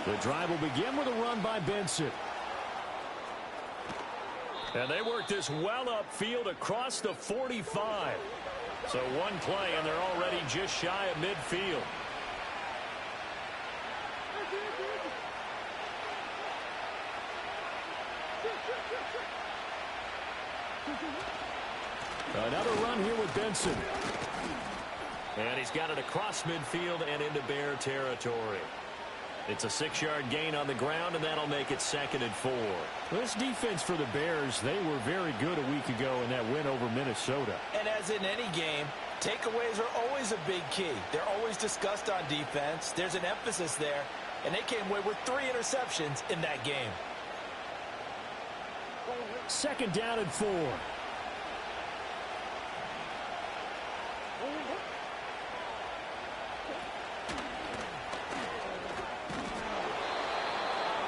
The drive will begin with a run by Benson. And they work this well upfield across the 45. So one play, and they're already just shy of midfield. Another run here with Benson. And he's got it across midfield and into Bear territory. It's a 6-yard gain on the ground, and that'll make it 2nd and 4. This defense for the Bears, they were very good a week ago in that win over Minnesota. And as in any game, takeaways are always a big key. They're always discussed on defense. There's an emphasis there, and they came away with 3 interceptions in that game. 2nd down and 4.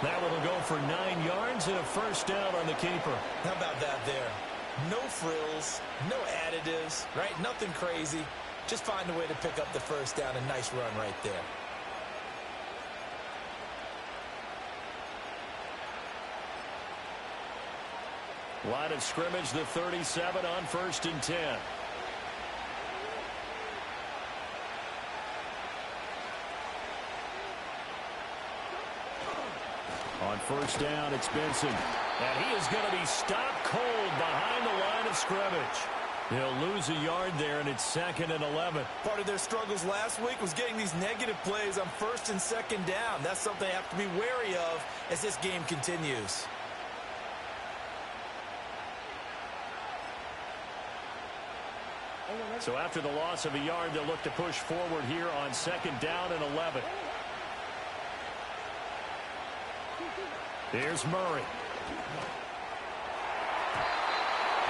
That one will go for 9 yards and a 1st down on the keeper. How about that there? No frills, no additives, right? Nothing crazy. Just find a way to pick up the 1st down. A nice run right there. Line of scrimmage, the 37 on 1st and 10. On 1st down, it's Benson. And he is going to be stopped cold behind the line of scrimmage. He'll lose a yard there, and it's 2nd and 11. Part of their struggles last week was getting these negative plays on 1st and 2nd down. That's something they have to be wary of as this game continues. So after the loss of a yard, they'll look to push forward here on 2nd down and 11. Here's Murray.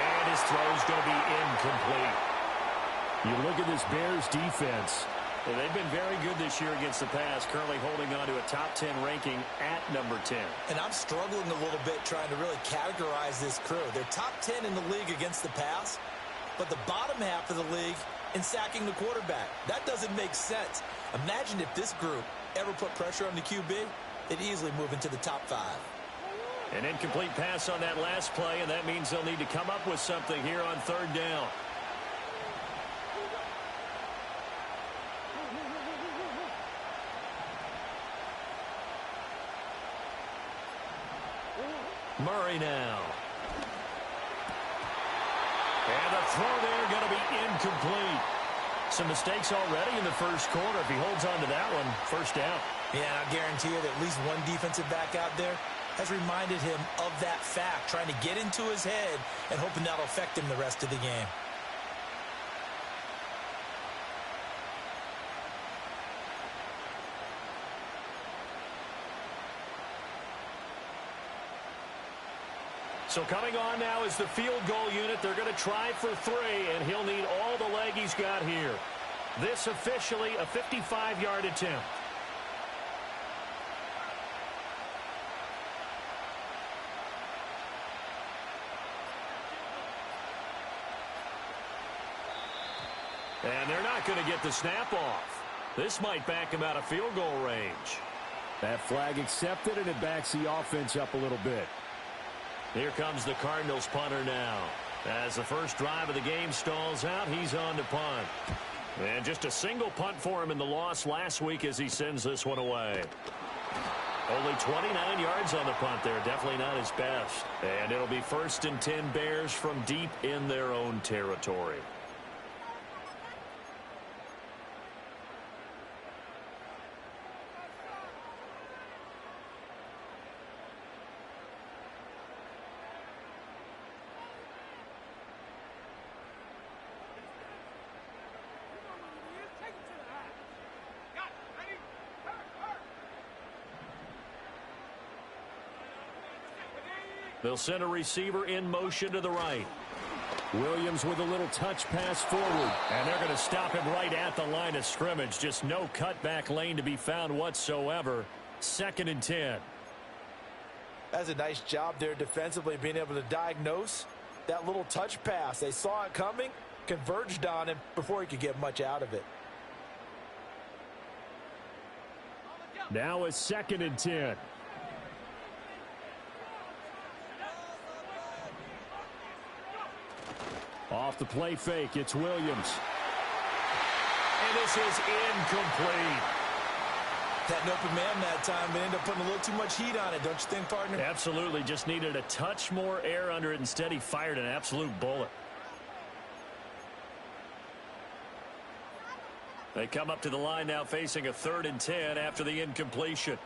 And his throw's going to be incomplete. You look at this Bears defense. Well, they've been very good this year against the pass, currently holding on to a top 10 ranking at number 10. And I'm struggling a little bit trying to really categorize this crew. They're top 10 in the league against the pass, but the bottom half of the league in sacking the quarterback. That doesn't make sense. Imagine if this group ever put pressure on the QB, they'd easily move into the top 5. An incomplete pass on that last play, and that means they'll need to come up with something here on 3rd down. Murray now. And the throw there going to be incomplete. Some mistakes already in the 1st quarter. If he holds on to that one, 1st down. Yeah, and I guarantee you that at least one defensive back out there has reminded him of that fact, trying to get into his head and hoping that'll affect him the rest of the game. So coming on now is the field goal unit. They're going to try for 3, and he'll need all the leg he's got here. This officially a 55-yard attempt. And they're not going to get the snap off. This might back him out of field goal range. That flag accepted, and it backs the offense up a little bit. Here comes the Cardinals punter now. As the first drive of the game stalls out, he's on to punt. And just a single punt for him in the loss last week as he sends this one away. Only 29 yards on the punt there. Definitely not his best. And it'll be 1st and 10 Bears from deep in their own territory. They'll send a receiver in motion to the right. Williams with a little touch pass forward. And they're going to stop him right at the line of scrimmage. Just no cutback lane to be found whatsoever. 2nd and 10. That's a nice job there defensively, being able to diagnose that little touch pass. They saw it coming, converged on him before he could get much out of it. Now a 2nd and 10. Off the play fake, it's Williams. And this is incomplete. Had an open man that time, but ended up putting a little too much heat on it, don't you think, partner? Absolutely. Just needed a touch more air under it. Instead, he fired an absolute bullet. They come up to the line now facing a 3rd and 10 after the incompletion.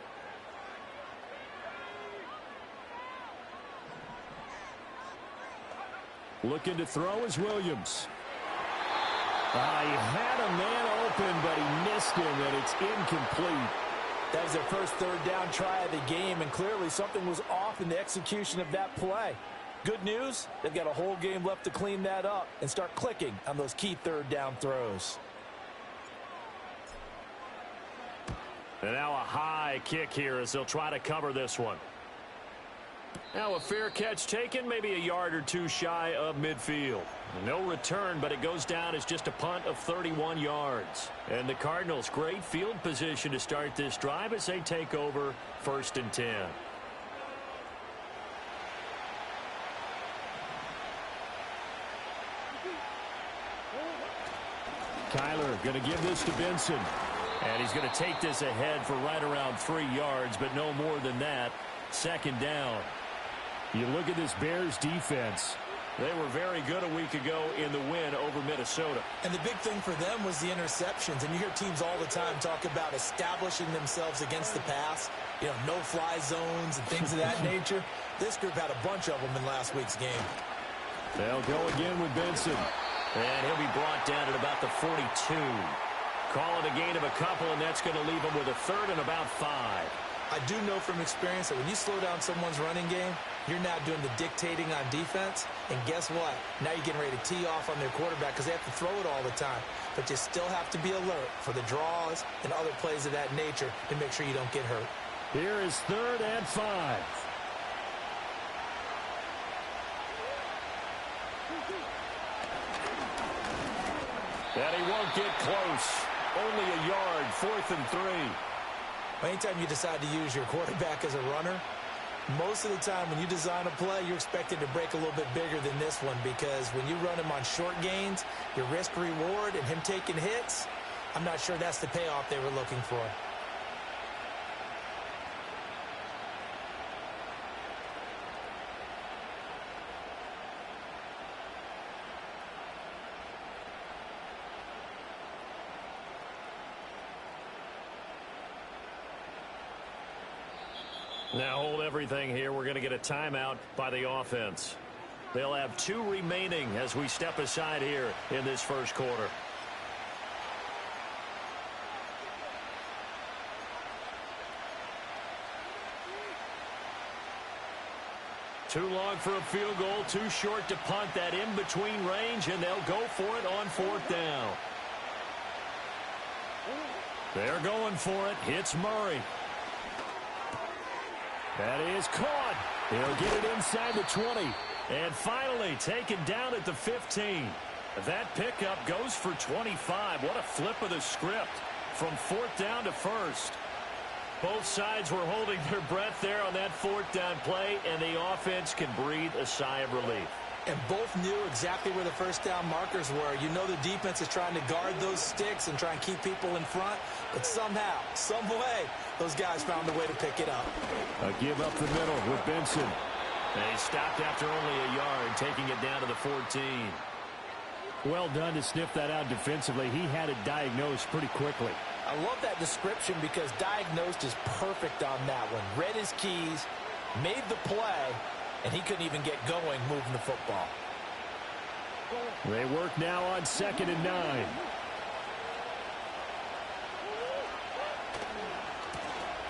Looking to throw is Williams. He had a man open, but he missed him, and it's incomplete. That was their first 3rd down try of the game, and clearly something was off in the execution of that play. Good news, they've got a whole game left to clean that up and start clicking on those key 3rd down throws. And now a high kick here as they'll try to cover this one. Now a fair catch taken, maybe a yard or two shy of midfield. No return, but it goes down as just a punt of 31 yards. And the Cardinals, great field position to start this drive as they take over 1st and 10. Kyler going to give this to Benson. And he's going to take this ahead for right around 3 yards, but no more than that. 2nd down. You look at this Bears defense. They were very good a week ago in the win over Minnesota. And the big thing for them was the interceptions. And you hear teams all the time talk about establishing themselves against the pass. You know, no-fly zones and things of that nature. This group had a bunch of them in last week's game. They'll go again with Benson. And he'll be brought down at about the 42. Call it a gain of a couple, and that's going to leave him with a 3rd and about 5. I do know from experience that when you slow down someone's running game, you're now doing the dictating on defense. And guess what? Now you're getting ready to tee off on their quarterback because they have to throw it all the time. But you still have to be alert for the draws and other plays of that nature to make sure you don't get hurt. Here is 3rd and 5. And he won't get close. Only a yard, 4th and 3. Anytime you decide to use your quarterback as a runner, most of the time when you design a play, you're expected to break a little bit bigger than this one because when you run him on short gains, your risk-reward and him taking hits, I'm not sure that's the payoff they were looking for. Now hold everything here. We're going to get a timeout by the offense. They'll have 2 remaining as we step aside here in this first quarter. Too long for a field goal, too short to punt. That in-between range, and they'll go for it on 4th down. They're going for it. Hits Murray. That is caught. He'll get it inside the 20. And finally taken down at the 15. That pickup goes for 25. What a flip of the script from 4th down to 1st. Both sides were holding their breath there on that 4th down play, and the offense can breathe a sigh of relief. And both knew exactly where the first down markers were. You know the defense is trying to guard those sticks and try and keep people in front. But somehow, some way, those guys found a way to pick it up. A give up the middle with Benson. And he stopped after only a yard, taking it down to the 14. Well done to sniff that out defensively. He had it diagnosed pretty quickly. I love that description because diagnosed is perfect on that one. Read his keys, made the play, and he couldn't even get going moving the football. They work now on 2nd and 9.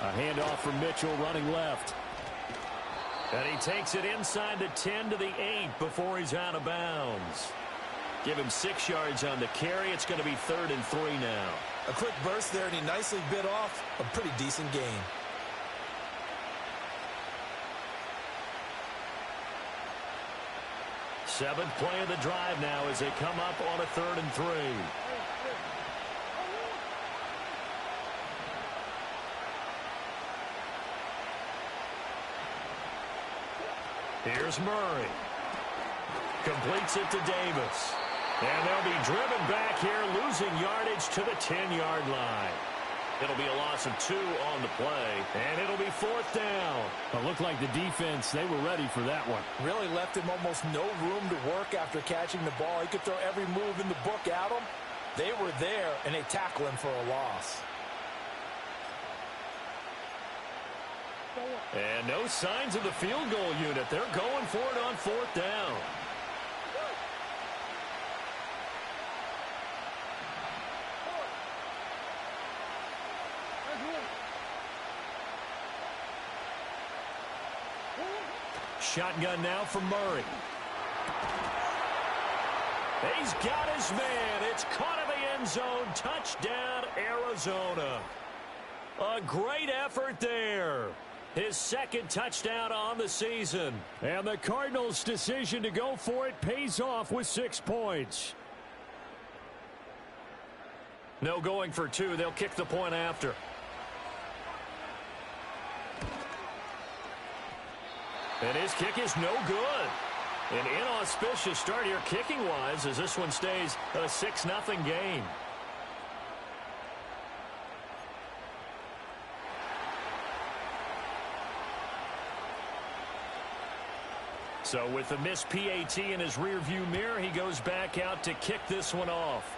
A handoff from Mitchell running left. And he takes it inside the 10 to the 8 before he's out of bounds. Give him 6 yards on the carry. It's going to be 3rd and 3 now. A quick burst there, and he nicely bit off a pretty decent gain. Seventh play of the drive now as they come up on a 3rd and 3. Here's Murray. Completes it to Davis. And they'll be driven back here, losing yardage to the 10-yard line. It'll be a loss of 2 on the play, and it'll be 4th down. It looked like the defense, they were ready for that one. Really left him almost no room to work after catching the ball. He could throw every move in the book at him. They were there, and they tackle him for a loss. And no signs of the field goal unit. They're going for it on 4th down. Shotgun now from Murray. He's got his man. It's caught in the end zone. Touchdown, Arizona. A great effort there. His 2nd touchdown on the season. And the Cardinals' decision to go for it pays off with 6 points. No going for 2. They'll kick the point after. And his kick is no good. An inauspicious start here kicking-wise as this one stays a 6-0 game. So with the missed PAT in his rearview mirror, he goes back out to kick this one off.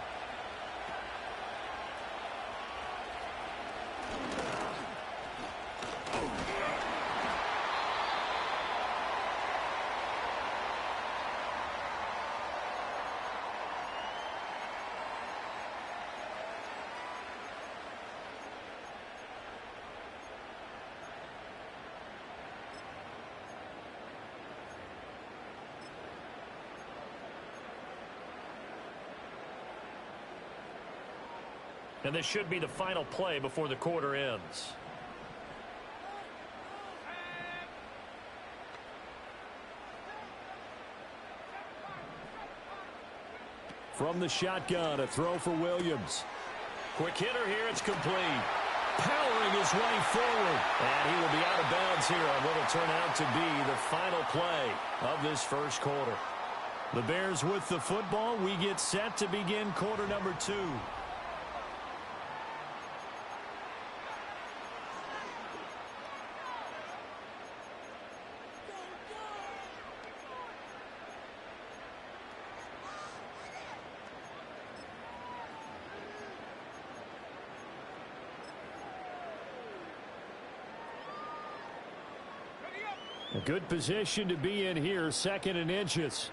And this should be the final play before the quarter ends. From the shotgun, a throw for Williams. Quick hitter here, it's complete. Powering his way forward. And he will be out of bounds here on what will turn out to be the final play of this first quarter. The Bears with the football. We get set to begin quarter number 2. A good position to be in here, 2nd and inches.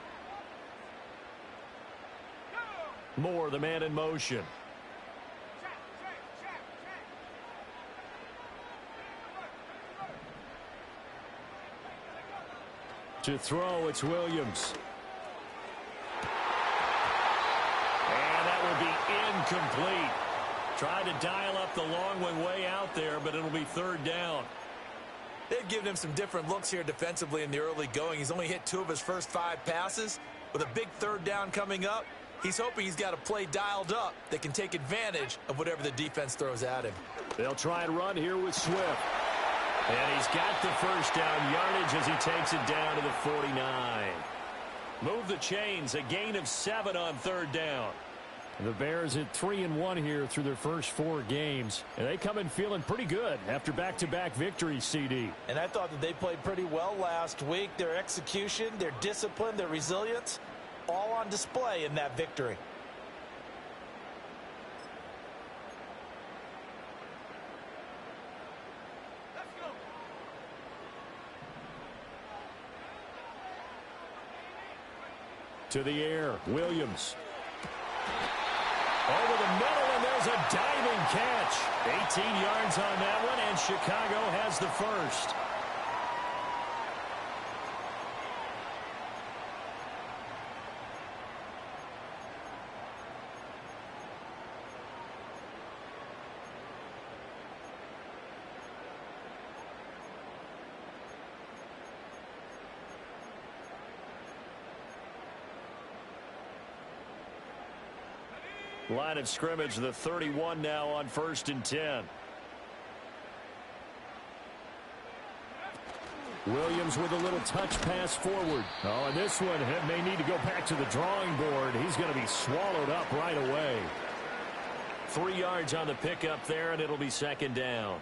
Moore, the man in motion. To throw, it's Williams. And that will be incomplete. Tried to dial up the long one way out there, but it'll be 3rd down. They've given him some different looks here defensively in the early going. He's only hit 2 of his first 5 passes. With a big 3rd down coming up, he's hoping he's got a play dialed up that can take advantage of whatever the defense throws at him. They'll try and run here with Swift. And he's got the first down yardage as he takes it down to the 49. Move the chains, a gain of 7 on 3rd down. The Bears at 3-1 here through their first 4 games. And they come in feeling pretty good after back-to-back victories, CD. And I thought that they played pretty well last week. Their execution, their discipline, their resilience, all on display in that victory. To the air, Williams. Over the middle, and there's a diving catch. 18 yards on that one, and Chicago has the first. Line of scrimmage, the 31 now on 1st and 10. Williams with a little touch pass forward. Oh, and this one may need to go back to the drawing board. He's going to be swallowed up right away. 3 yards on the pickup there, and it'll be second down.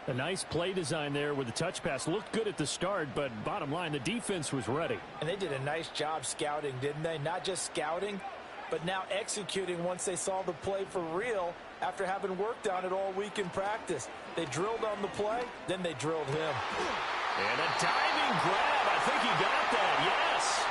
A nice play design there with the touch pass. Looked good at the start, but bottom line, the defense was ready. And they did a nice job scouting, didn't they? Not just scouting, but now executing once they saw the play for real after having worked on it all week in practice. They drilled on the play, then they drilled him. And a diving grab. I think he got that, yes.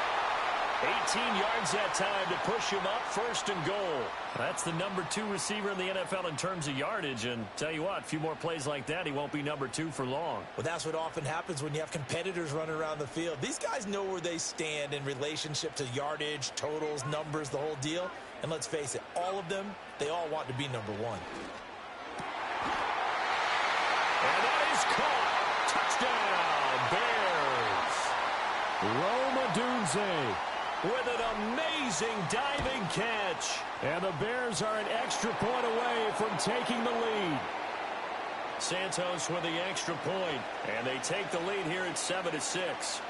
18 yards that time to push him up, first and goal. That's the number 2 receiver in the NFL in terms of yardage. And tell you what, a few more plays like that, he won't be number 2 for long. Well, that's what often happens when you have competitors running around the field. These guys know where they stand in relationship to yardage, totals, numbers, the whole deal. And let's face it, all of them, they all want to be number 1. And that is caught. Touchdown, Bears. Rome Odunze with an amazing diving catch. And the Bears are an extra point away from taking the lead. Santos with the extra point, and they take the lead here at 7-6.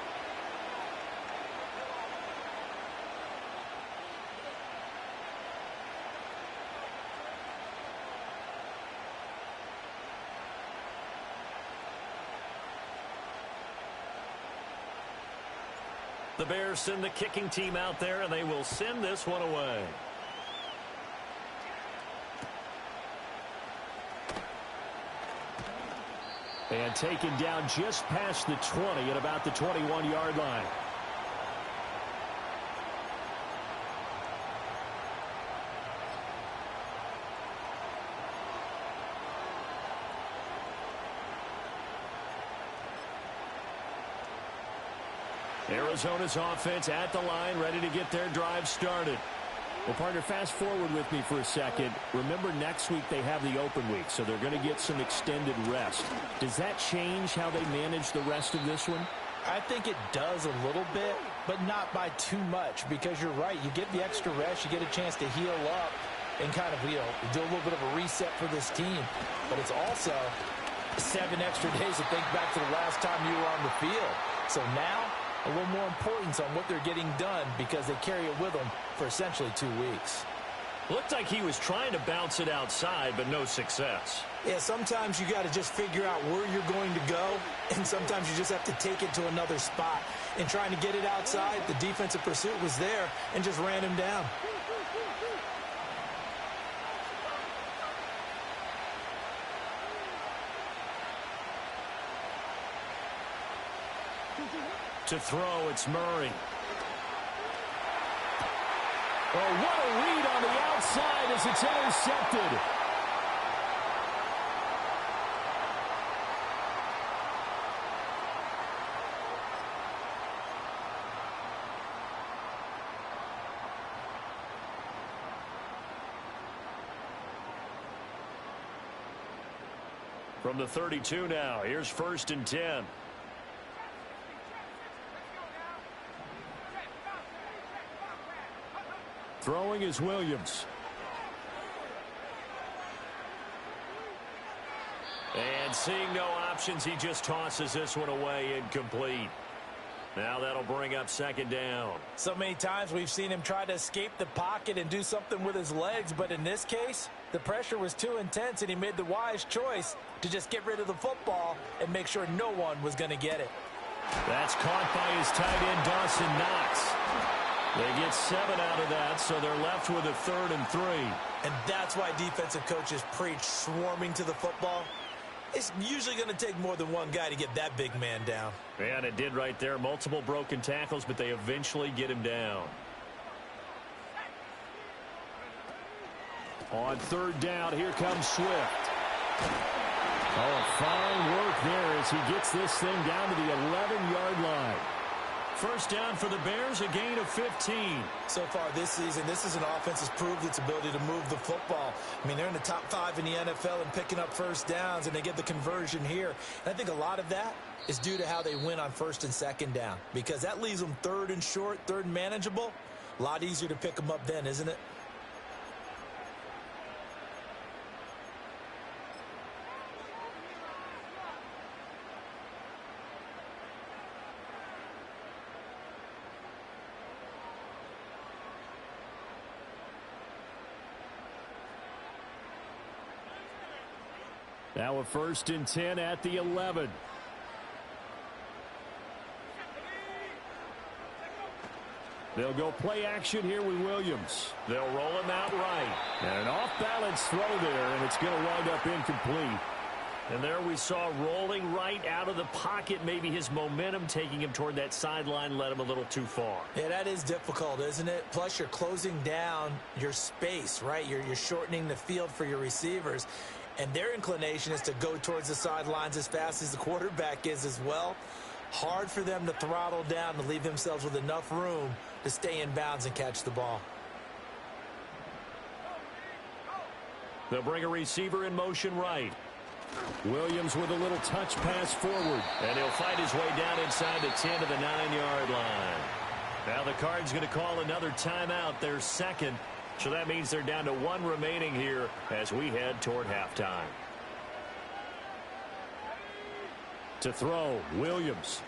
The Bears send the kicking team out there, and they will send this one away. And taken down just past the 20 at about the 21-yard line. Arizona's offense at the line, ready to get their drive started. Well, partner, fast forward with me for a second. Remember, next week they have the open week, so they're going to get some extended rest. Does that change how they manage the rest of this one? I think it does a little bit, but not by too much, because you're right. You get the extra rest, you get a chance to heal up and kind of, do a little bit of a reset for this team. But it's also 7 extra days to think back to the last time you were on the field. So now, a little more importance on what they're getting done because they carry it with them for essentially 2 weeks. Looked like he was trying to bounce it outside, but no success. Yeah, sometimes you got to just figure out where you're going to go, and sometimes you just have to take it to another spot. And trying to get it outside, the defensive pursuit was there and just ran him down. To throw, it's Murray. Oh, what a read on the outside as it's intercepted. From the 32 now, here's 1st and 10. Throwing is Williams. And seeing no options, he just tosses this one away incomplete. Now that'll bring up 2nd down. So many times we've seen him try to escape the pocket and do something with his legs, but in this case, the pressure was too intense and he made the wise choice to just get rid of the football and make sure no one was going to get it. That's caught by his tight end, Dawson Knox. They get 7 out of that, so they're left with a 3rd and 3. And that's why defensive coaches preach swarming to the football. It's usually going to take more than one guy to get that big man down. Yeah, and it did right there. Multiple broken tackles, but they eventually get him down. On 3rd down, here comes Swift. Oh, fine work there as he gets this thing down to the 11-yard line. 1st down for the Bears, a gain of 15. So far this season, this is an offense that's proved its ability to move the football. I mean, they're in the top 5 in the NFL and picking up 1st downs, and they get the conversion here. And I think a lot of that is due to how they win on 1st and 2nd down, because that leaves them 3rd and short, 3rd and manageable. A lot easier to pick them up then, isn't it? Now a 1st and 10 at the 11. They'll go play action here with Williams. They'll roll him out right. And an off-balance throw there, and it's going to wind up incomplete. And there we saw rolling right out of the pocket. Maybe his momentum taking him toward that sideline led him a little too far. Yeah, that is difficult, isn't it? Plus, you're closing down your space, right? You're shortening the field for your receivers. And their inclination is to go towards the sidelines as fast as the quarterback is as well. Hard for them to throttle down to leave themselves with enough room to stay in bounds and catch the ball. They'll bring a receiver in motion right. Williams with a little touch pass forward. And he'll fight his way down inside the 10 to the 9-yard line. Now the Cards going to call another timeout, their second. So that means they're down to 1 remaining here as we head toward halftime. To throw, Williams.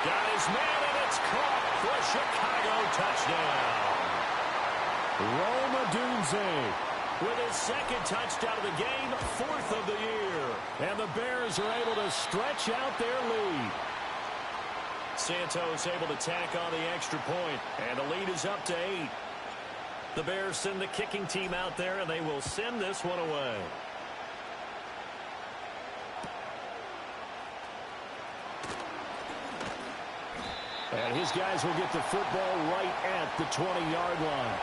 Got his man, and it's caught for a Chicago touchdown. Rome Odunze with his second touchdown of the game, 4th of the year. And the Bears are able to stretch out their lead. Santos able to tack on the extra point, and the lead is up to 8. The Bears send the kicking team out there, and they will send this one away. And his guys will get the football right at the 20-yard line.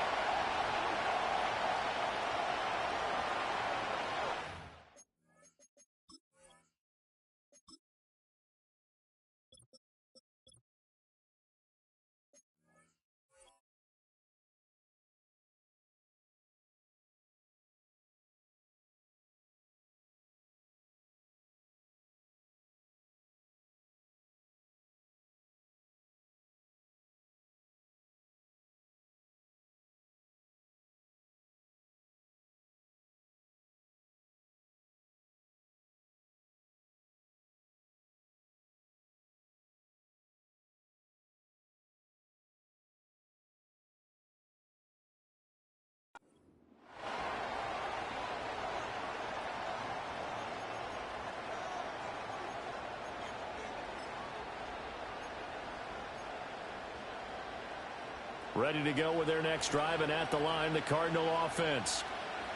Ready to go with their next drive, and at the line, the Cardinal offense.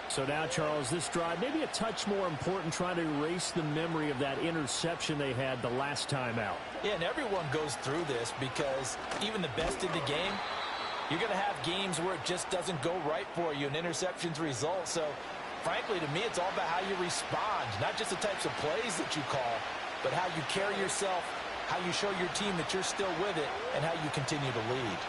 So now, Charles, this drive maybe a touch more important, trying to erase the memory of that interception they had the last time out. Yeah, and everyone goes through this because even the best in the game, you're going to have games where it just doesn't go right for you, and interceptions result. So, frankly, to me, it's all about how you respond, not just the types of plays that you call, but how you carry yourself, how you show your team that you're still with it, and how you continue to lead.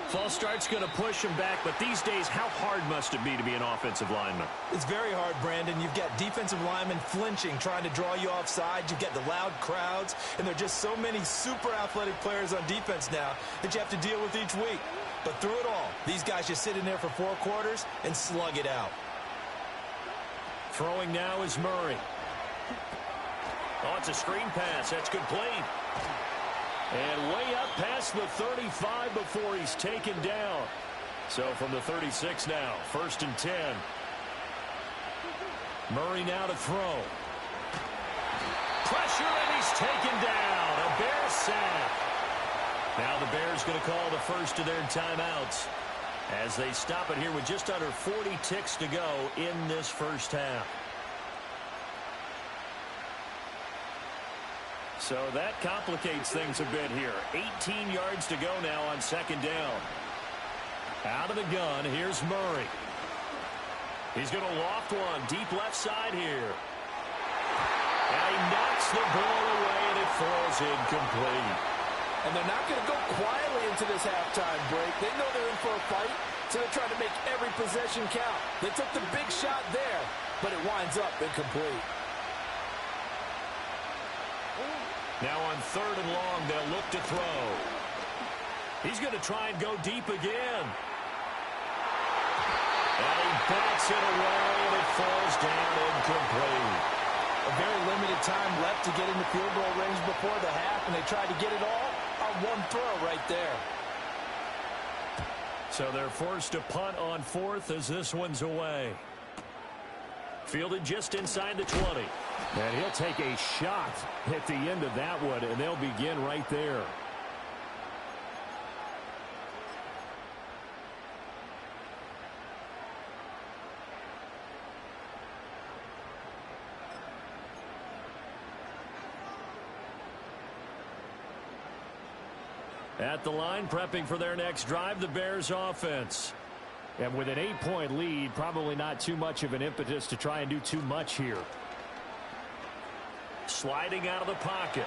False start's going to push him back, but these days, how hard must it be to be an offensive lineman? It's very hard, Brandon. You've got defensive linemen flinching, trying to draw you offside. You've got the loud crowds, and there are just so many super athletic players on defense now that you have to deal with each week. But through it all, these guys just sit in there for 4 quarters and slug it out. Throwing now is Murray. Oh, it's a screen pass. That's complete. And way up past the 35 before he's taken down. So from the 36 now, 1st and 10. Murray now to throw. Pressure, and he's taken down. A Bear sack. Now the Bears going to call the first of their timeouts as they stop it here with just under 40 ticks to go in this first half. So that complicates things a bit here. 18 yards to go now on 2nd down. Out of the gun, here's Murray. He's going to loft one deep left side here. And he knocks the ball away, and it falls incomplete. And they're not going to go quietly into this halftime break. They know they're in for a fight, so they're trying to make every possession count. They took the big shot there, but it winds up incomplete. Now on 3rd and long, they'll look to throw. He's going to try and go deep again. And he bats it away, and it falls down incomplete. A very limited time left to get into field goal range before the half, and they tried to get it all on one throw right there. So they're forced to punt on fourth as this one's away. Fielded just inside the 20. And he'll take a shot at the end of that one, and they'll begin right there. At the line, prepping for their next drive, the Bears offense. And with an 8-point lead, probably not too much of an impetus to try and do too much here. Sliding out of the pocket.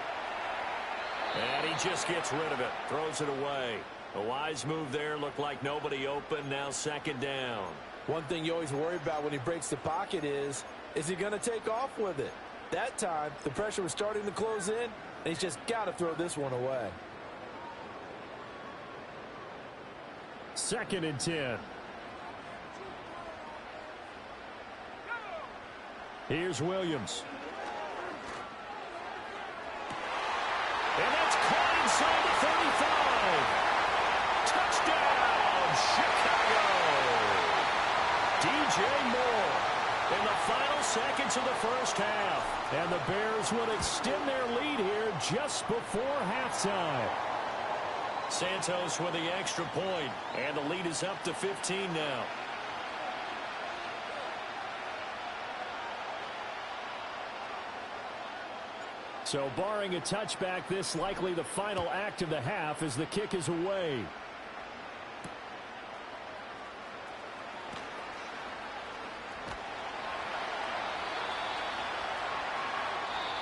And he just gets rid of it. Throws it away. A wise move there. Looked like nobody open. Now second down. One thing you always worry about when he breaks the pocket is he going to take off with it? That time, the pressure was starting to close in, and he's just got to throw this one away. 2nd and 10. Here's Williams. And that's caught inside the 35. Touchdown, Chicago. DJ Moore in the final seconds of the first half. And the Bears will extend their lead here just before halftime. Santos with the extra point, and the lead is up to 15 now. So barring a touchback, this likely the final act of the half as the kick is away.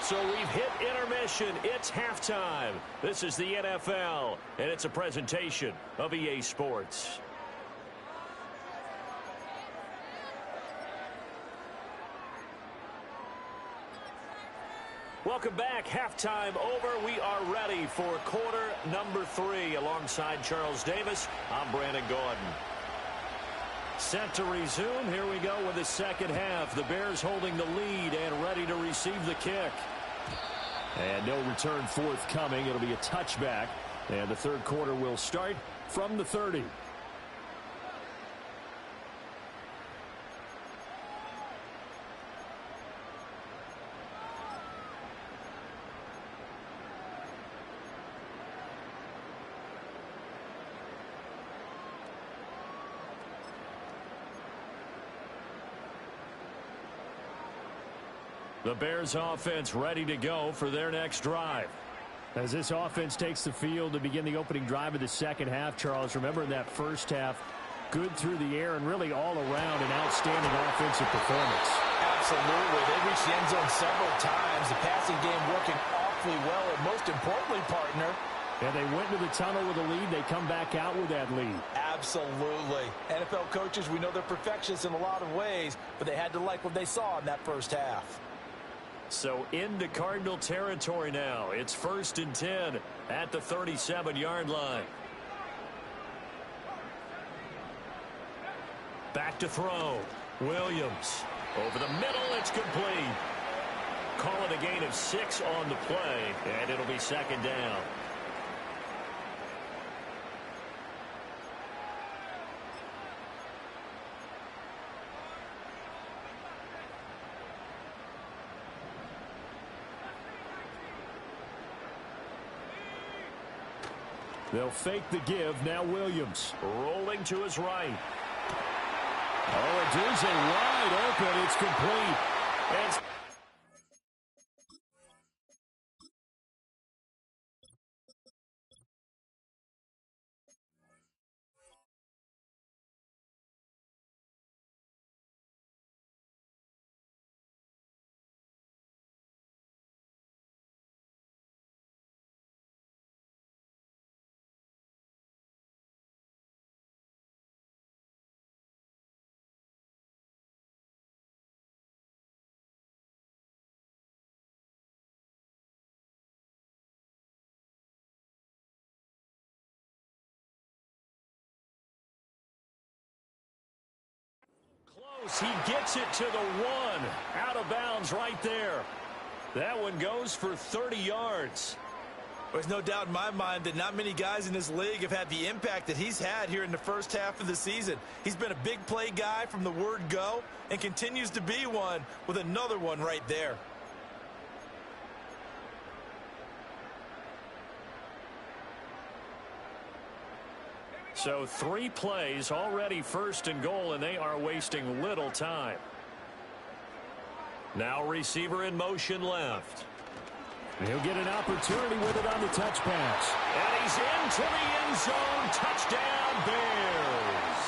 So we've hit intermission. It's halftime. This is the NFL, and it's a presentation of EA Sports. Welcome back. Halftime over. We are ready for quarter number 3. Alongside Charles Davis, I'm Brandon Gordon. Set to resume. Here we go with the second half. The Bears holding the lead and ready to receive the kick. And no return forthcoming. It'll be a touchback. And the third quarter will start from the 30. The Bears offense ready to go for their next drive. As this offense takes the field to begin the opening drive of the second half, Charles, remember in that first half, good through the air and really all around an outstanding offensive performance. Absolutely. They reached the end zone several times. The passing game working awfully well, and most importantly, partner, and they went to the tunnel with a lead. They come back out with that lead. Absolutely. NFL coaches, we know they're perfectionists in a lot of ways, but they had to like what they saw in that first half. So into Cardinal territory now. It's 1st and 10 at the 37-yard line. Back to throw. Williams. Over the middle, it's complete. Call it a gain of 6 on the play, and it'll be second down. They'll fake the give. Now Williams. Rolling to his right. Oh, a doozy wide open. It's complete. And He gets it to the 1. Out of bounds right there. That one goes for 30 yards. There's no doubt in my mind that not many guys in this league have had the impact that he's had here in the first half of the season. He's been a big play guy from the word go and continues to be one with another one right there. So 3 plays already, 1st and goal, and they are wasting little time. Now receiver in motion left. He'll get an opportunity with it on the touch pass. And he's into the end zone. Touchdown, Bears.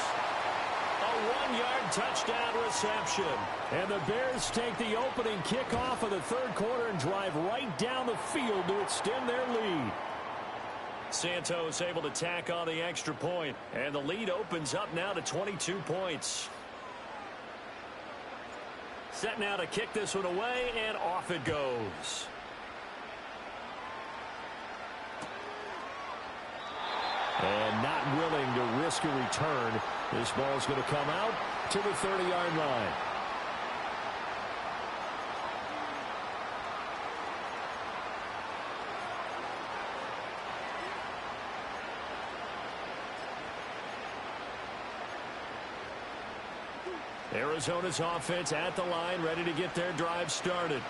A 1-yard touchdown reception. And the Bears take the opening kickoff of the 3rd quarter and drive right down the field to extend their lead. Santos able to tack on the extra point, and the lead opens up now to 22 points. Set now to kick this one away, and off it goes. And not willing to risk a return. This ball's going to come out to the 30-yard line. Arizona's offense at the line, ready to get their drive started.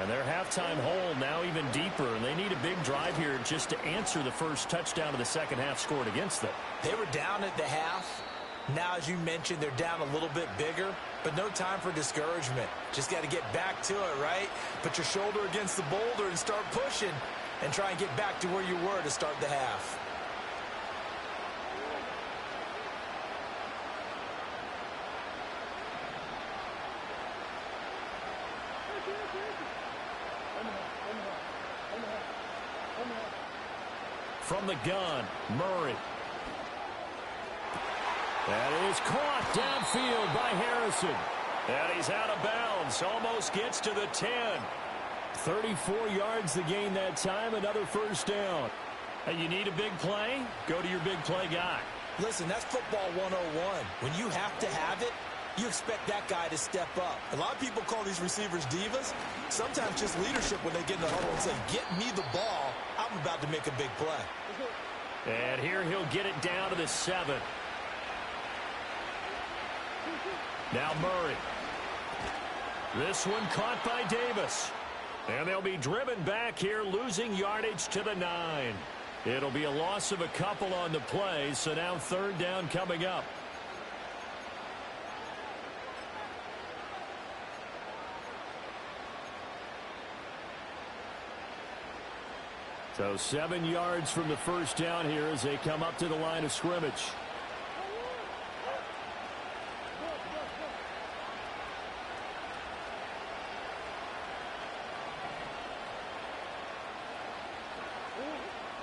And their halftime hole now even deeper, and they need a big drive here just to answer the first touchdown of the second half scored against them. They were down at the half. Now, as you mentioned, they're down a little bit bigger, but no time for discouragement. Just got to get back to it, right? Put your shoulder against the boulder and start pushing and try and get back to where you were to start the half. From the gun, Murray. That is caught downfield by Harrison. And he's out of bounds. Almost gets to the 10. 34 yards the gain that time. Another first down. Hey, you need a big play? Go to your big play guy. Listen, that's football 101. When you have to have it, you expect that guy to step up. A lot of people call these receivers divas. Sometimes just leadership when they get in the huddle and say, get me the ball. I'm about to make a big play. And here he'll get it down to the 7. Now Murray. This one caught by Davis. And they'll be driven back here, losing yardage to the 9. It'll be a loss of a couple on the play, so now 3rd down coming up. So 7 yards from the first down here as they come up to the line of scrimmage.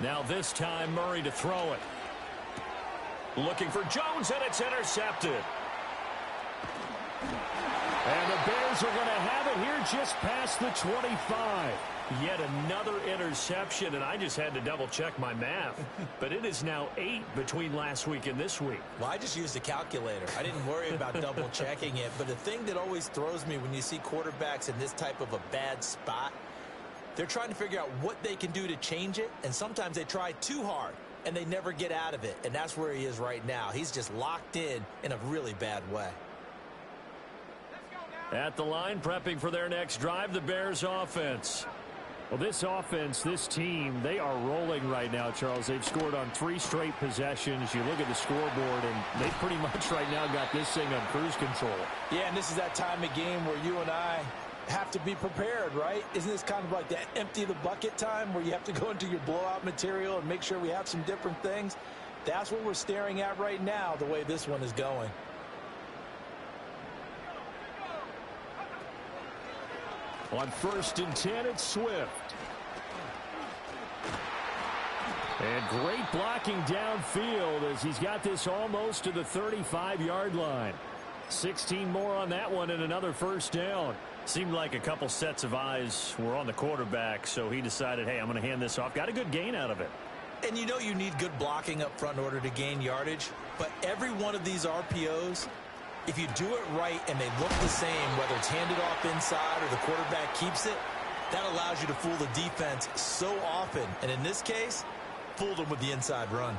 Now this time Murray to throw it. Looking for Jones, and it's intercepted. And the Bears are going to have it here just past the 25. Yet another interception, and I just had to double-check my math. But it is now 8 between last week and this week. Well, I just used a calculator. I didn't worry about double-checking it. But the thing that always throws me when you see quarterbacks in this type of a bad spot, they're trying to figure out what they can do to change it, and sometimes they try too hard, and they never get out of it. And that's where he is right now. He's just locked in a really bad way. At the line, prepping for their next drive, the Bears offense. Well, this offense, this team, they are rolling right now, Charles. They've scored on 3 straight possessions. You look at the scoreboard, and they pretty much right now got this thing on cruise control. Yeah, and this is that time of game where you and I have to be prepared, right? Isn't this kind of like that empty the bucket time where you have to go into your blowout material and make sure we have some different things? That's what we're staring at right now, the way this one is going. On 1st and 10, it's Swift. And great blocking downfield as he's got this almost to the 35-yard line. 16 more on that one and another first down. Seemed like a couple sets of eyes were on the quarterback, so he decided, hey, I'm going to hand this off. Got a good gain out of it. And you know you need good blocking up front in order to gain yardage, but every one of these RPOs If you do it right and they look the same, whether it's handed off inside or the quarterback keeps it, that allows you to fool the defense so often. And in this case, fooled them with the inside run.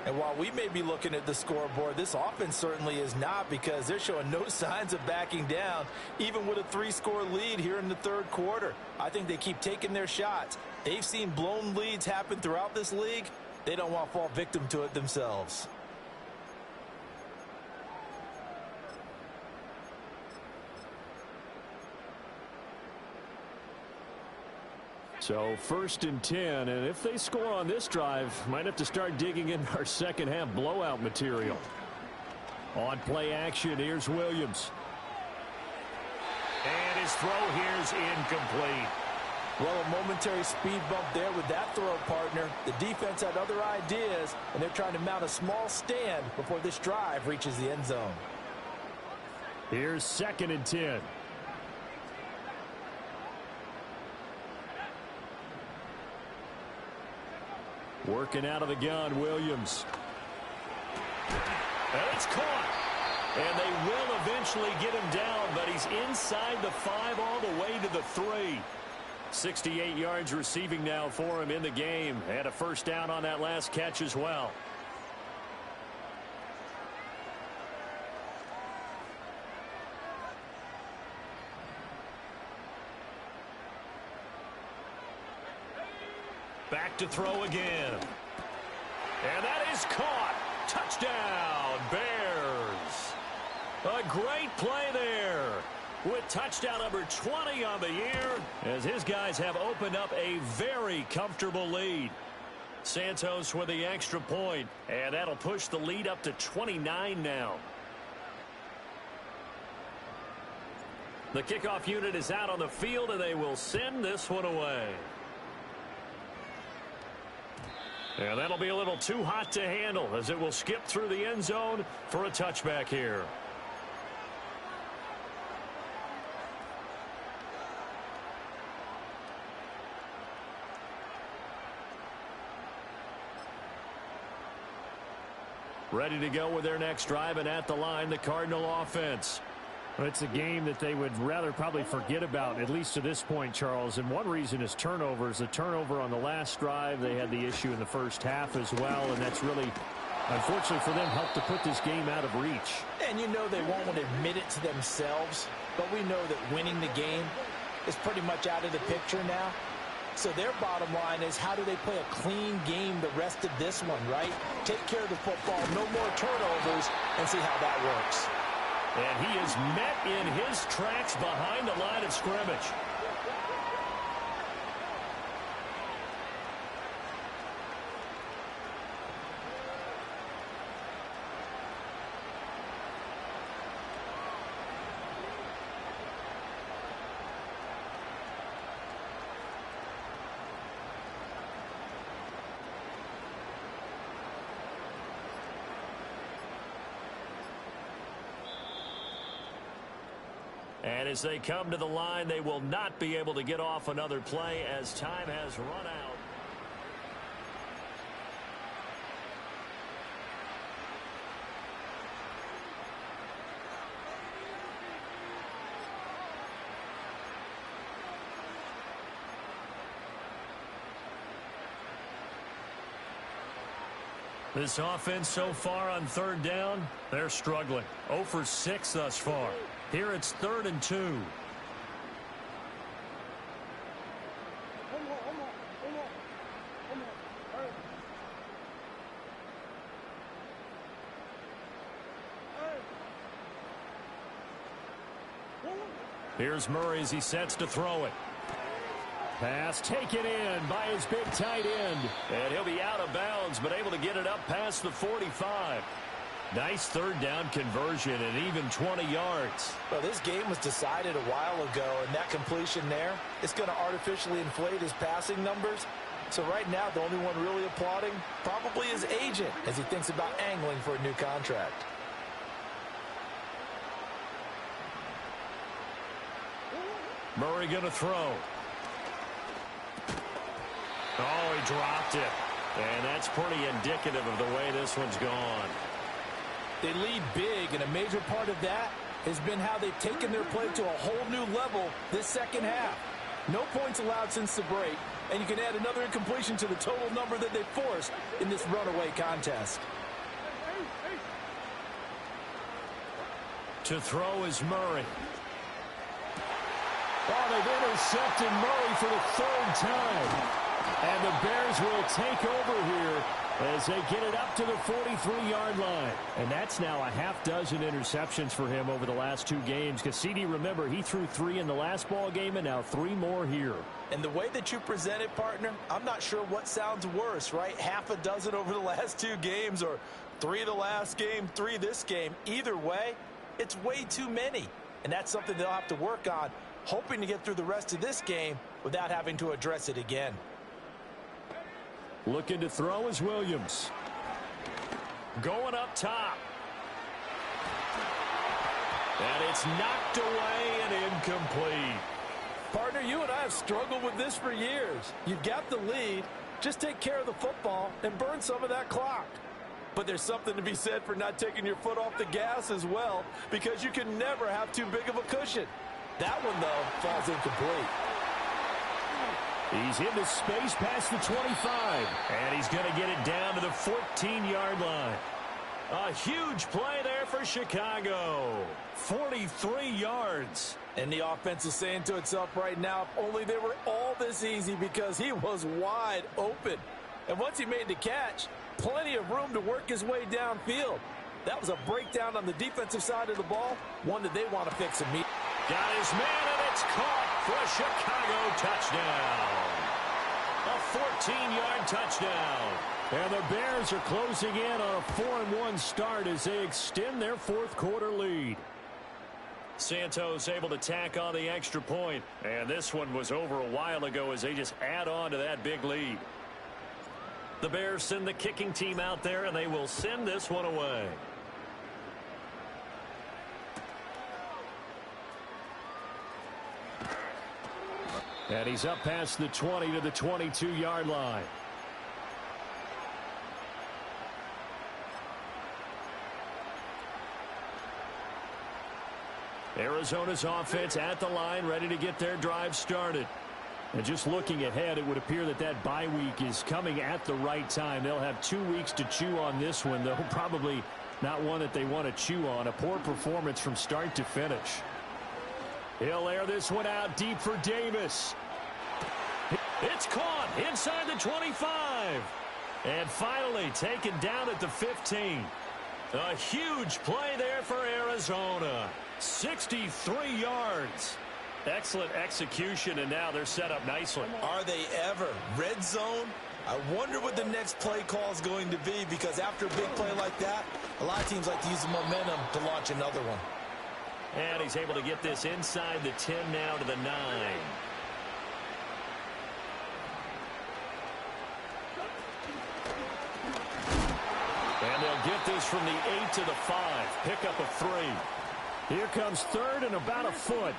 And while we may be looking at the scoreboard, this offense certainly is not, because they're showing no signs of backing down, even with a 3-score lead here in the third quarter. I think they keep taking their shots. They've seen blown leads happen throughout this league. They don't want to fall victim to it themselves. So 1st and 10, and if they score on this drive, might have to start digging in our second half blowout material. On play action, here's Williams. And his throw here's incomplete. Well, a momentary speed bump there with that throw, partner. The defense had other ideas, and they're trying to mount a small stand before this drive reaches the end zone. Here's 2nd and 10. Working out of the gun, Williams. And it's caught. And they will eventually get him down, but he's inside the 5 all the way to the 3. 68 yards receiving now for him in the game. And a first down on that last catch as well. Back to throw again. And that is caught. Touchdown, Bears. A great play there, with touchdown number 20 on the year, as his guys have opened up a very comfortable lead. Santos with the extra point, and that'll push the lead up to 29 now. The kickoff unit is out on the field, and they will send this one away. And that'll be a little too hot to handle, as it will skip through the end zone for a touchback here. Ready to go with their next drive, and at the line, the Cardinal offense. Well, it's a game that they would rather probably forget about, at least to this point, Charles. And one reason is turnovers. A turnover on the last drive. They had the issue in the first half as well, and that's really, unfortunately for them, helped to put this game out of reach. And you know they won't want to admit it to themselves, but we know that winning the game is pretty much out of the picture now. So their bottom line is, how do they play a clean game the rest of this one, right? Take care of the football, no more turnovers, and see how that works. And he is met in his tracks behind the line of scrimmage. And as they come to the line, they will not be able to get off another play as time has run out. This offense so far on 3rd down, they're struggling. 0 for 6 thus far. Here it's 3rd and 2. Here's Murray as he sets to throw it. Pass taken in by his big tight end. And he'll be out of bounds, but able to get it up past the 45. Nice 3rd down conversion and even 20 yards. Well, this game was decided a while ago, and that completion there is going to artificially inflate his passing numbers. So right now, the only one really applauding probably his agent as he thinks about angling for a new contract. Murray going to throw. Oh, he dropped it. And that's pretty indicative of the way this one's gone. They lead big, and a major part of that has been how they've taken their play to a whole new level this second half. No points allowed since the break, and you can add another incompletion to the total number that they forced in this runaway contest. To throw is Murray. Oh, they've intercepted Murray for the third time. And the Bears will take over here as they get it up to the 43-yard line. And that's now a half dozen interceptions for him over the last 2 games. Because CD, remember, he threw 3 in the last ball game and now 3 more here. And the way that you present it, partner, I'm not sure what sounds worse, right? Half a dozen over the last 2 games, or 3 the last game, 3 this game. Either way, it's way too many. And that's something they'll have to work on, hoping to get through the rest of this game without having to address it again. Looking to throw is Williams. Going up top. And it's knocked away and incomplete. Partner, you and I have struggled with this for years. You've got the lead. Just take care of the football and burn some of that clock. But there's something to be said for not taking your foot off the gas as well, because you can never have too big of a cushion. That one, though, falls incomplete. He's into space past the 25. And he's going to get it down to the 14-yard line. A huge play there for Chicago. 43 yards. And the offense is saying to itself right now, if only they were all this easy, because he was wide open. And once he made the catch, plenty of room to work his way downfield. That was a breakdown on the defensive side of the ball, one that they want to fix immediately. Got his man, and it's caught for a Chicago touchdown. A 14-yard touchdown. And the Bears are closing in on a 4-1 start as they extend their 4th quarter lead. Santos able to tack on the extra point. And this one was over a while ago as they just add on to that big lead. The Bears send the kicking team out there, and they will send this one away. And he's up past the 20 to the 22-yard line. Arizona's offense at the line, ready to get their drive started. And just looking ahead, it would appear that that bye week is coming at the right time. They'll have 2 weeks to chew on this one, though probably not one that they want to chew on. A poor performance from start to finish. He'll air this one out deep for Davis. It's caught inside the 25. And finally taken down at the 15. A huge play there for Arizona. 63 yards. Excellent execution, and now they're set up nicely. Are they ever? Red zone? I wonder what the next play call is going to be, because after a big play like that, a lot of teams like to use the momentum to launch another one. And he's able to get this inside the 10 now to the 9. And they'll get this from the 8 to the 5. Pick up a 3. Here comes 3rd and about a foot.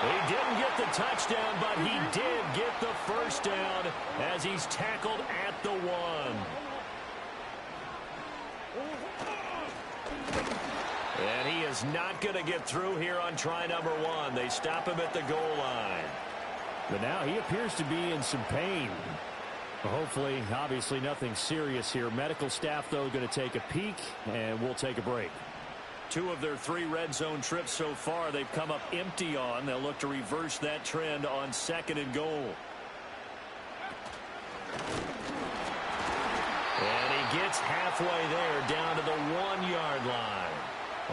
He didn't get the touchdown, but he did get the first down as he's tackled at the 1. And he is not going to get through here on try number 1. They stop him at the goal line. But now he appears to be in some pain. Hopefully, obviously nothing serious here. Medical staff, though, going to take a peek, and we'll take a break. 2 of their 3 red zone trips so far they've come up empty on. They'll look to reverse that trend on 2nd and goal. And he gets halfway there, down to the 1-yard line.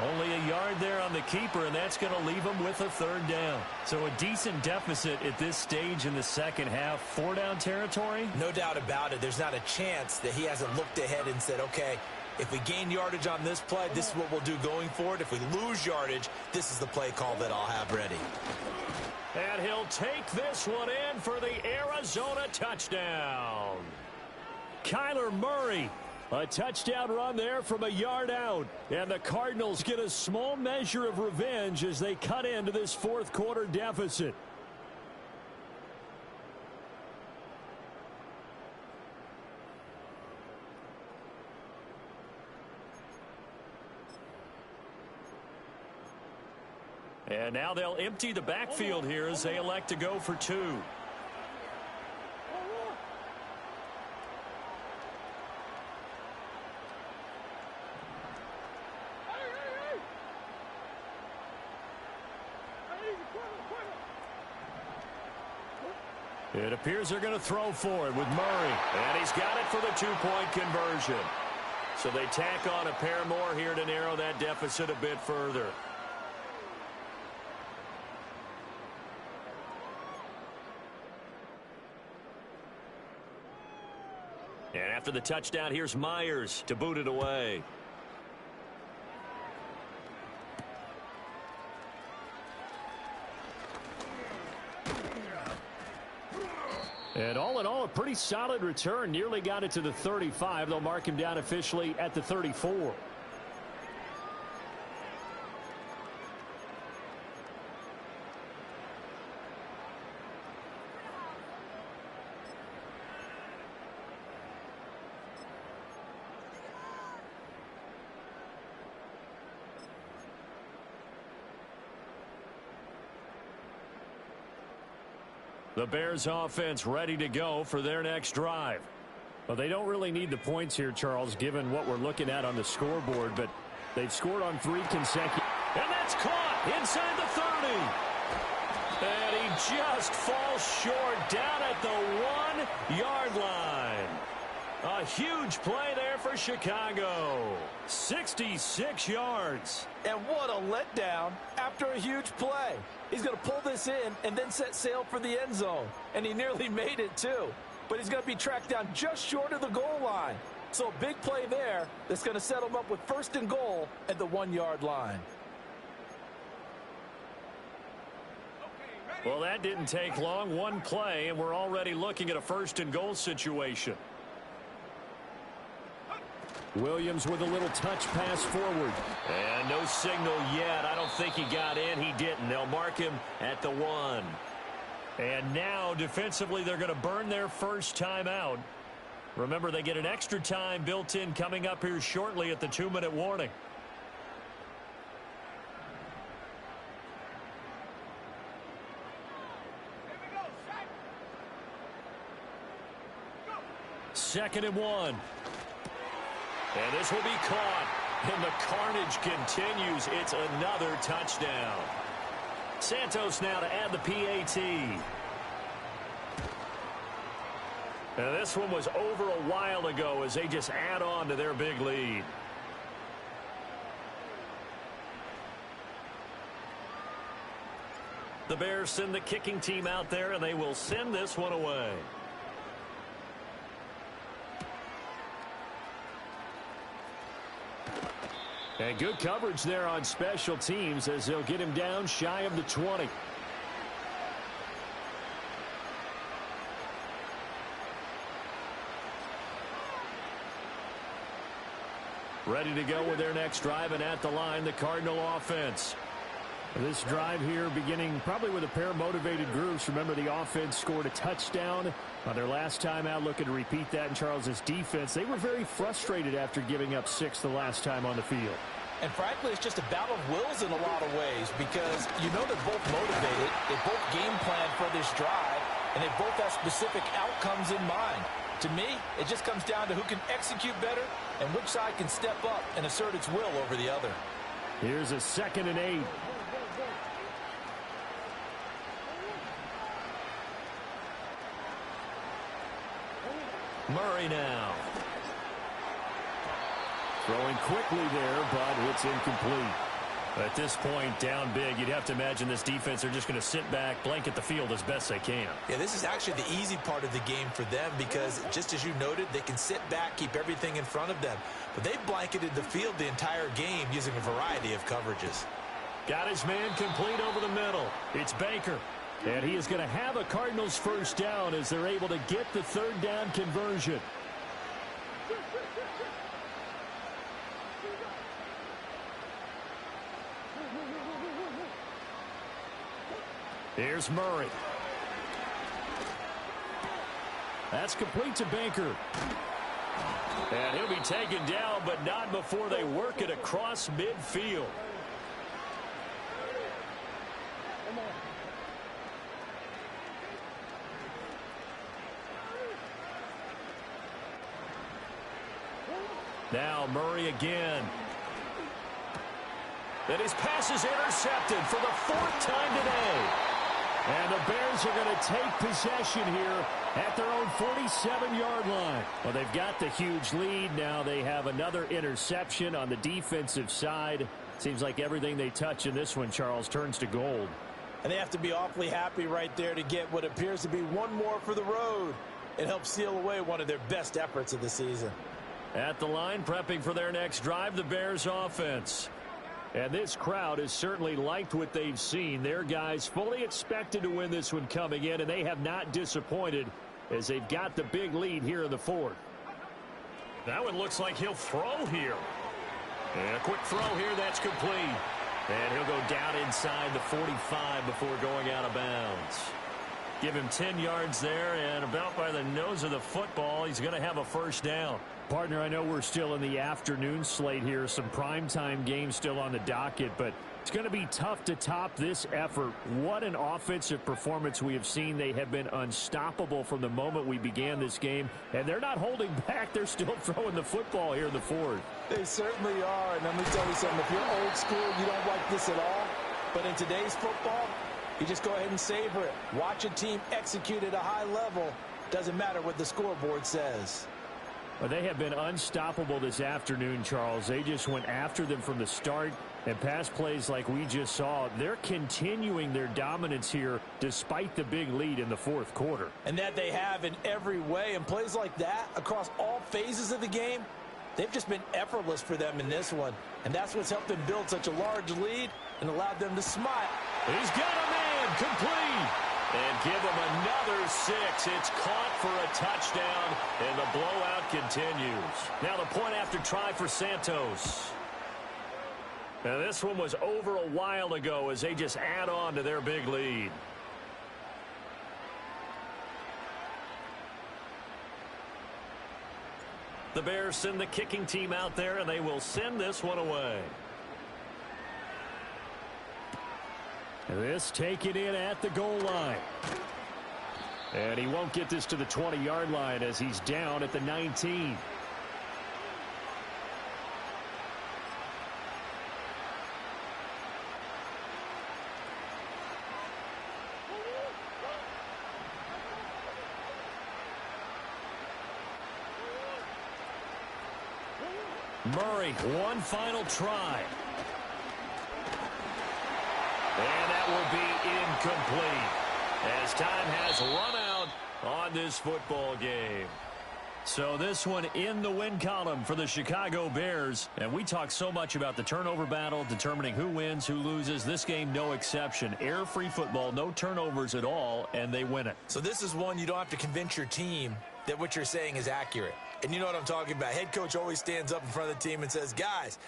Only a yard there on the keeper, and that's going to leave him with a 3rd down. So a decent deficit at this stage in the second half. 4-down territory? No doubt about it. There's not a chance that he hasn't looked ahead and said, okay, if we gain yardage on this play, this is what we'll do going forward. If we lose yardage, this is the play call that I'll have ready. And he'll take this one in for the Arizona touchdown. Kyler Murray. A touchdown run there from a yard out. And the Cardinals get a small measure of revenge as they cut into this 4th quarter deficit. And now they'll empty the backfield here as they elect to go for 2. It appears they're going to throw for it with Murray. And he's got it for the 2-point conversion. So they tack on a pair more here to narrow that deficit a bit further. And after the touchdown, here's Myers to boot it away. And all in all, a pretty solid return. Nearly got it to the 35. They'll mark him down officially at the 34. The Bears offense ready to go for their next drive. Well, they don't really need the points here, Charles, given what we're looking at on the scoreboard, but they've scored on 3 consecutive. And that's caught inside the 30. And he just falls short down at the 1-yard line. A huge play there for Chicago. 66 yards. And what a letdown after a huge play. He's going to pull this in and then set sail for the end zone. And he nearly made it, too. But he's going to be tracked down just short of the goal line. So a big play there that's going to set him up with 1st and goal at the 1-yard line. Well, that didn't take long. 1 play, and we're already looking at a 1st and goal situation. Williams with a little touch pass forward. And no signal yet. I don't think he got in. He didn't. They'll mark him at the 1. And now, defensively, they're going to burn their first time out. Remember, they get an extra time built in coming up here shortly at the 2-minute warning. Second and 1. And this will be caught. And the carnage continues. It's another touchdown. Santos now to add the PAT. And this one was over a while ago as they just add on to their big lead. The Bears send the kicking team out there, and they will send this one away. And good coverage there on special teams as they'll get him down shy of the 20. Ready to go with their next drive, and at the line, the Cardinal offense. This drive here beginning probably with a pair of motivated groups. Remember, the offense scored a touchdown on their last time out, looking to repeat that in Charles's defense. They were very frustrated after giving up 6 the last time on the field. And frankly, it's just a battle of wills in a lot of ways because you know they're both motivated. They both game plan for this drive, and they both have specific outcomes in mind. To me, it just comes down to who can execute better and which side can step up and assert its will over the other. Here's a 2nd and 8. Murray now. Throwing quickly there, but it's incomplete. At this point, down big, you'd have to imagine this defense are just going to sit back, blanket the field as best they can. Yeah, this is actually the easy part of the game for them because, just as you noted, they can sit back, keep everything in front of them. But they've blanketed the field the entire game using a variety of coverages. Got his man complete over the middle. It's Baker. And he is going to have a Cardinals first down as they're able to get the 3rd down conversion. Here's Murray. That's complete to Baker. And he'll be taken down, but not before they work it across midfield. Now Murray again. And his pass is intercepted for the 4th time today. And the Bears are going to take possession here at their own 47-yard line. Well, they've got the huge lead. Now they have another interception on the defensive side. Seems like everything they touch in this one, Charles, turns to gold. And they have to be awfully happy right there to get what appears to be one more for the road. It helps seal away one of their best efforts of the season. At the line, prepping for their next drive, the Bears offense. And this crowd has certainly liked what they've seen. Their guys fully expected to win this one coming in, and they have not disappointed as they've got the big lead here in the 4th. That one looks like he'll throw here. And a quick throw here, that's complete. And he'll go down inside the 45 before going out of bounds. Give him 10 yards there, and about by the nose of the football, he's going to have a first down. Partner, I know we're still in the afternoon slate here, some primetime games still on the docket, but it's going to be tough to top this effort. What an offensive performance we have seen. They have been unstoppable from the moment we began this game, and they're not holding back. They're still throwing the football here in the 4th. They certainly are, and let me tell you something. If you're old school, you don't like this at all, but in today's football, you just go ahead and savor it. Watch a team execute at a high level. Doesn't matter what the scoreboard says. Well, they have been unstoppable this afternoon, Charles. They just went after them from the start, and pass plays like we just saw. They're continuing their dominance here despite the big lead in the 4th quarter. And that they have in every way. And plays like that across all phases of the game, they've just been effortless for them in this one. And that's what's helped them build such a large lead and allowed them to smile. He's got a man, complete. And give him another 6. It's caught for a touchdown, and the blowout continues. Now the point after try for Santos. Now this one was over a while ago as they just add on to their big lead. The Bears send the kicking team out there, and they will send this one away. This taken in at the goal line. And he won't get this to the 20-yard line as he's down at the 19. Murray, one final try. And that will be incomplete as time has run out on this football game. So this one in the win column for the Chicago Bears. And we talk so much about the turnover battle, determining who wins, who loses. This game, no exception. Air-free football, no turnovers at all, and they win it. So this is one you don't have to convince your team that what you're saying is accurate. And you know what I'm talking about. Head coach always stands up in front of the team and says, guys,